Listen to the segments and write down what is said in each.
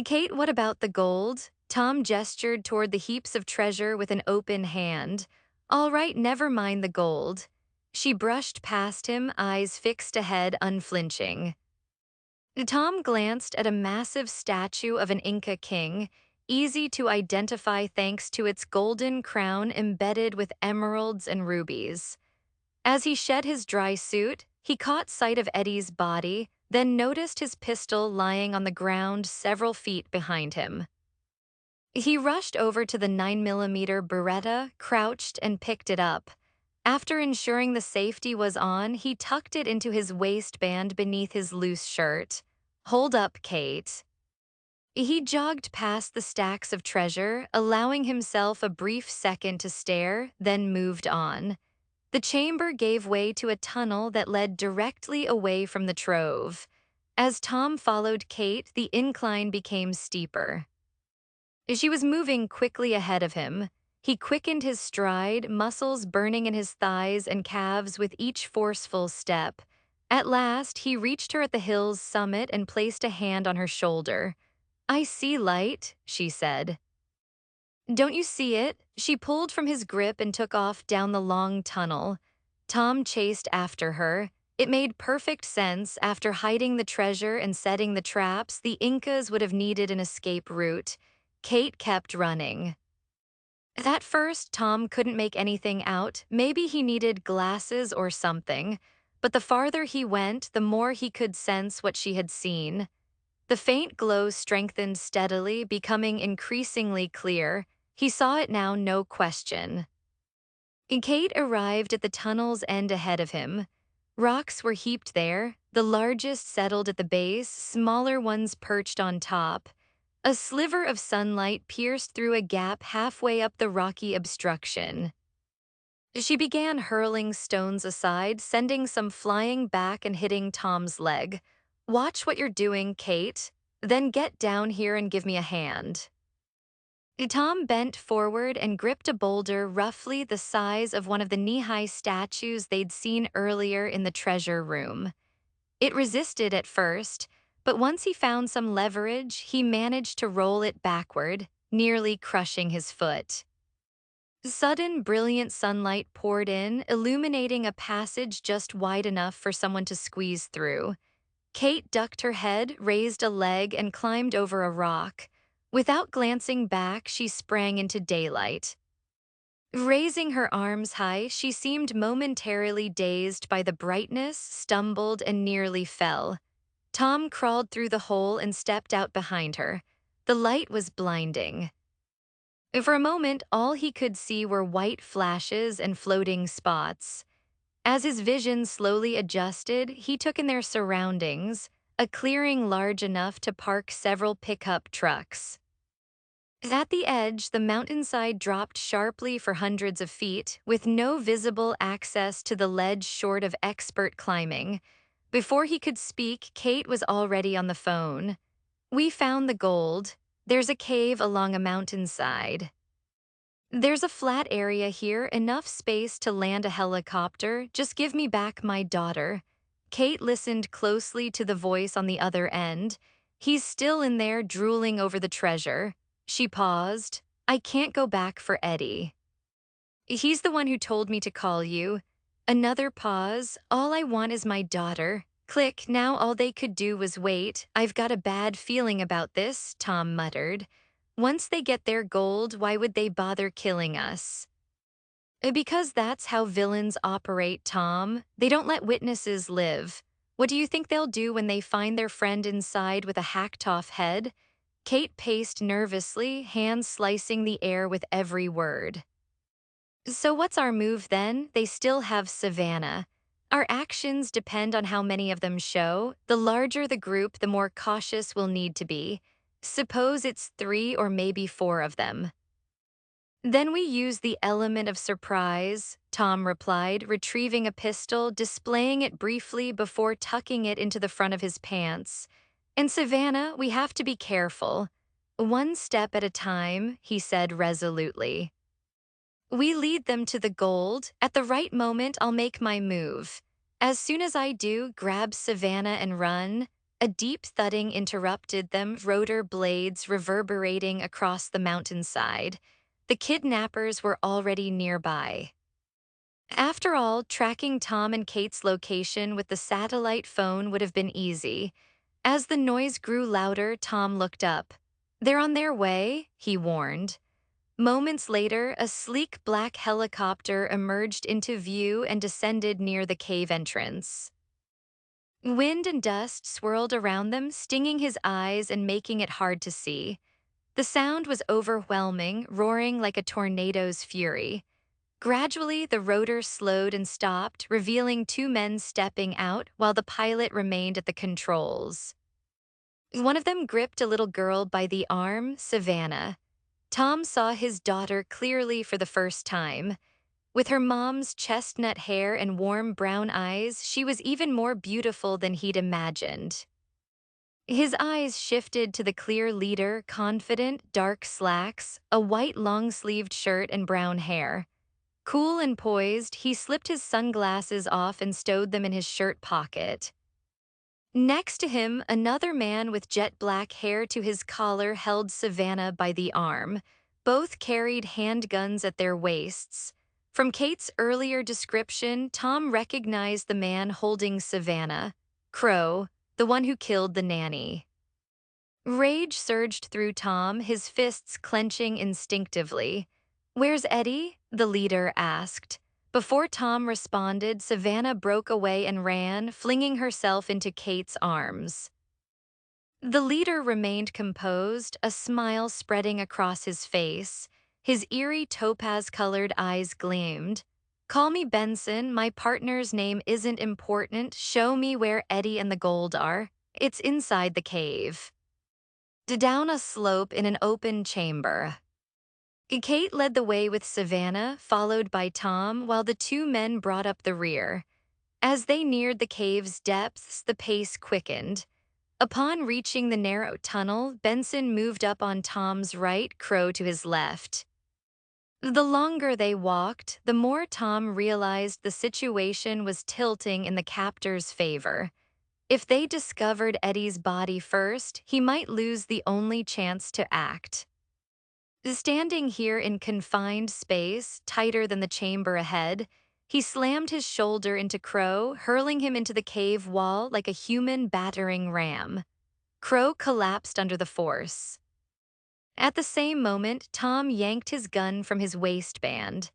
Kate, what about the gold? Tom gestured toward the heaps of treasure with an open hand. All right, never mind the gold. She brushed past him, eyes fixed ahead, unflinching. Tom glanced at a massive statue of an Inca king, easy to identify thanks to its golden crown embedded with emeralds and rubies. As he shed his dry suit, he caught sight of Eddie's body, then noticed his pistol lying on the ground several feet behind him. He rushed over to the 9mm Beretta, crouched, and picked it up. After ensuring the safety was on, he tucked it into his waistband beneath his loose shirt. Hold up, Kate. He jogged past the stacks of treasure, allowing himself a brief second to stare, then moved on. The chamber gave way to a tunnel that led directly away from the trove. As Tom followed Kate, the incline became steeper. She was moving quickly ahead of him. He quickened his stride, muscles burning in his thighs and calves with each forceful step. At last, he reached her at the hill's summit and placed a hand on her shoulder. "I see light," she said. "Don't you see it?" She pulled from his grip and took off down the long tunnel. Tom chased after her. It made perfect sense. After hiding the treasure and setting the traps, the Incas would have needed an escape route. Kate kept running. At first, Tom couldn't make anything out. Maybe he needed glasses or something. But the farther he went, the more he could sense what she had seen. The faint glow strengthened steadily, becoming increasingly clear. He saw it now, no question. Kate arrived at the tunnel's end ahead of him. Rocks were heaped there, the largest settled at the base, smaller ones perched on top. A sliver of sunlight pierced through a gap halfway up the rocky obstruction. She began hurling stones aside, sending some flying back and hitting Tom's leg. "Watch what you're doing, Kate. Then get down here and give me a hand." Tom bent forward and gripped a boulder roughly the size of one of the knee-high statues they'd seen earlier in the treasure room. It resisted at first, but once he found some leverage, he managed to roll it backward, nearly crushing his foot. Sudden, brilliant sunlight poured in, illuminating a passage just wide enough for someone to squeeze through. Kate ducked her head, raised a leg, and climbed over a rock. Without glancing back, she sprang into daylight. Raising her arms high, she seemed momentarily dazed by the brightness, stumbled, and nearly fell. Tom crawled through the hole and stepped out behind her. The light was blinding. For a moment, all he could see were white flashes and floating spots. As his vision slowly adjusted, he took in their surroundings, a clearing large enough to park several pickup trucks. At the edge, the mountainside dropped sharply for hundreds of feet, with no visible access to the ledge short of expert climbing. Before he could speak, Kate was already on the phone. "We found the gold. There's a cave along a mountainside. There's a flat area here, enough space to land a helicopter. Just give me back my daughter." Kate listened closely to the voice on the other end. "He's still in there, drooling over the treasure." She paused. "I can't go back for Eddie. He's the one who told me to call you." Another pause. "All I want is my daughter." Click. Now all they could do was wait. "I've got a bad feeling about this," Tom muttered. "Once they get their gold, why would they bother killing us?" "Because that's how villains operate, Tom. They don't let witnesses live. What do you think they'll do when they find their friend inside with a hacked-off head?" Kate paced nervously, hands slicing the air with every word. "So what's our move then? They still have Savannah. Our actions depend on how many of them show. The larger the group, the more cautious we'll need to be. Suppose it's 3 or maybe 4 of them." "Then we use the element of surprise," Tom replied, retrieving a pistol, displaying it briefly before tucking it into the front of his pants. "And Savannah, we have to be careful. One step at a time," he said resolutely. "We lead them to the gold. At the right moment, I'll make my move. As soon as I do, grab Savannah and run." A deep thudding interrupted them, rotor blades reverberating across the mountainside. The kidnappers were already nearby. After all, tracking Tom and Kate's location with the satellite phone would have been easy. As the noise grew louder, Tom looked up. "They're on their way," he warned. Moments later, a sleek black helicopter emerged into view and descended near the cave entrance. Wind and dust swirled around them, stinging his eyes and making it hard to see. The sound was overwhelming, roaring like a tornado's fury. Gradually, the rotor slowed and stopped, revealing two men stepping out while the pilot remained at the controls. One of them gripped a little girl by the arm, Savannah. Tom saw his daughter clearly for the first time. With her mom's chestnut hair and warm brown eyes, she was even more beautiful than he'd imagined. His eyes shifted to the clear leader, confident, dark slacks, a white long-sleeved shirt and brown hair. Cool and poised, he slipped his sunglasses off and stowed them in his shirt pocket. Next to him, another man with jet black hair to his collar held Savannah by the arm. Both carried handguns at their waists. From Kate's earlier description, Tom recognized the man holding Savannah, Crow, the one who killed the nanny. Rage surged through Tom, his fists clenching instinctively. "Where's Eddie?" the leader asked. Before Tom responded, Savannah broke away and ran, flinging herself into Kate's arms. The leader remained composed, a smile spreading across his face. His eerie topaz-colored eyes gleamed. "Call me Benson, my partner's name isn't important. Show me where Eddie and the gold are. It's inside the cave." Down a slope in an open chamber. Kate led the way with Savannah, followed by Tom, while the two men brought up the rear. As they neared the cave's depths, the pace quickened. Upon reaching the narrow tunnel, Benson moved up on Tom's right, Crow to his left. The longer they walked, the more Tom realized the situation was tilting in the captor's favor. If they discovered Eddie's body first, he might lose the only chance to act. Standing here in confined space, tighter than the chamber ahead, he slammed his shoulder into Crow, hurling him into the cave wall like a human battering ram. Crow collapsed under the force. At the same moment, Tom yanked his gun from his waistband.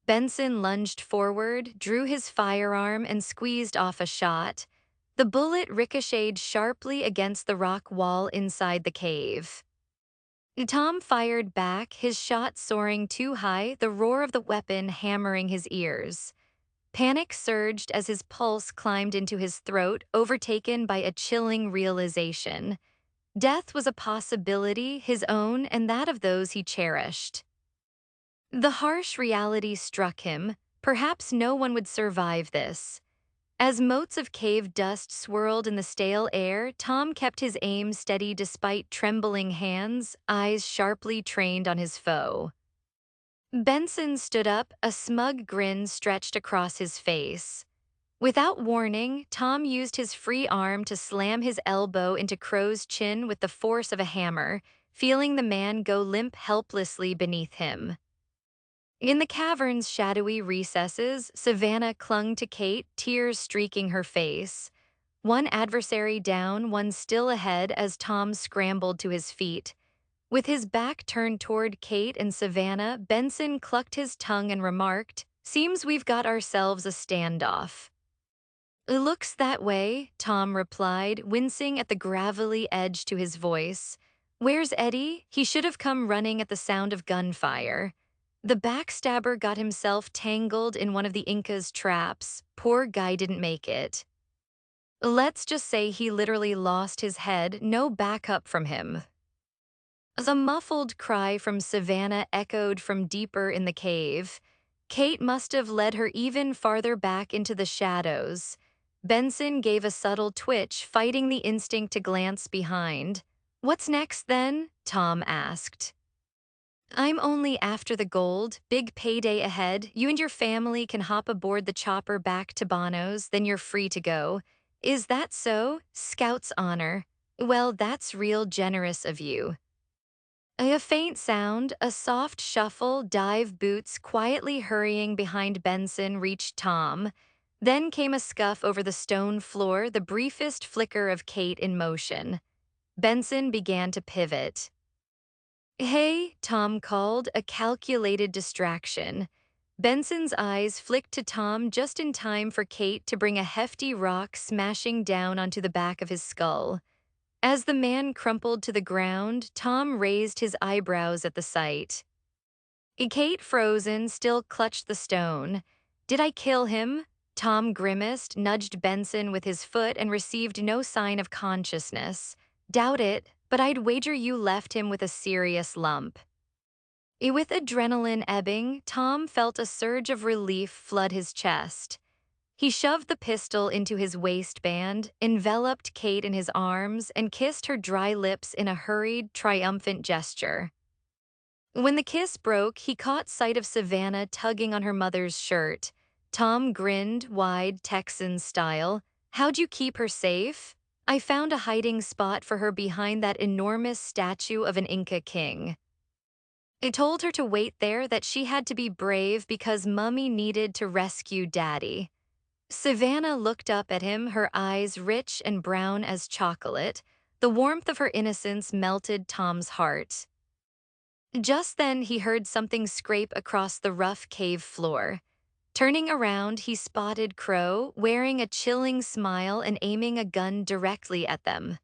Benson lunged forward, drew his firearm, and squeezed off a shot. The bullet ricocheted sharply against the rock wall inside the cave. Tom fired back, his shot soaring too high, the roar of the weapon hammering his ears. Panic surged as his pulse climbed into his throat, overtaken by a chilling realization. Death was a possibility, his own and that of those he cherished. The harsh reality struck him. Perhaps no one would survive this. As motes of cave dust swirled in the stale air, Tom kept his aim steady despite trembling hands, eyes sharply trained on his foe. Benson stood up, a smug grin stretched across his face. Without warning, Tom used his free arm to slam his elbow into Crow's chin with the force of a hammer, feeling the man go limp helplessly beneath him. In the cavern's shadowy recesses, Savannah clung to Kate, tears streaking her face. One adversary down, one still ahead as Tom scrambled to his feet. With his back turned toward Kate and Savannah, Benson clucked his tongue and remarked, "Seems we've got ourselves a standoff." "It looks that way," Tom replied, wincing at the gravelly edge to his voice. "Where's Eddie? He should have come running at the sound of gunfire." The backstabber got himself tangled in one of the Inca's traps. Poor guy didn't make it. Let's just say he literally lost his head, no backup from him. The muffled cry from Savannah echoed from deeper in the cave. Kate must have led her even farther back into the shadows. Benson gave a subtle twitch, fighting the instinct to glance behind. "What's next then?" Tom asked. "I'm only after the gold. Big payday ahead. You and your family can hop aboard the chopper back to Bono's, then you're free to go. Is that so? Scout's honor. Well, that's real generous of you. A faint sound, a soft shuffle, dive boots quietly hurrying behind Benson reached Tom. Then came a scuff over the stone floor, the briefest flicker of Kate in motion. Benson began to pivot. Hey, Tom called, a calculated distraction. Benson's eyes flicked to Tom just in time for Kate to bring a hefty rock smashing down onto the back of his skull. As the man crumpled to the ground, Tom raised his eyebrows at the sight. Kate, frozen, still clutched the stone. Did I kill him? Tom grimaced, nudged Benson with his foot, and received no sign of consciousness. Doubt it, but I'd wager you left him with a serious lump. With adrenaline ebbing, Tom felt a surge of relief flood his chest. He shoved the pistol into his waistband, enveloped Kate in his arms, and kissed her dry lips in a hurried, triumphant gesture. When the kiss broke, he caught sight of Savannah tugging on her mother's shirt. Tom grinned, wide, Texan style. How'd you keep her safe? I found a hiding spot for her behind that enormous statue of an Inca king. I told her to wait there, that she had to be brave because Mummy needed to rescue Daddy. Savannah looked up at him, her eyes rich and brown as chocolate. The warmth of her innocence melted Tom's heart. Just then, he heard something scrape across the rough cave floor. Turning around, he spotted Crow, wearing a chilling smile and aiming a gun directly at them.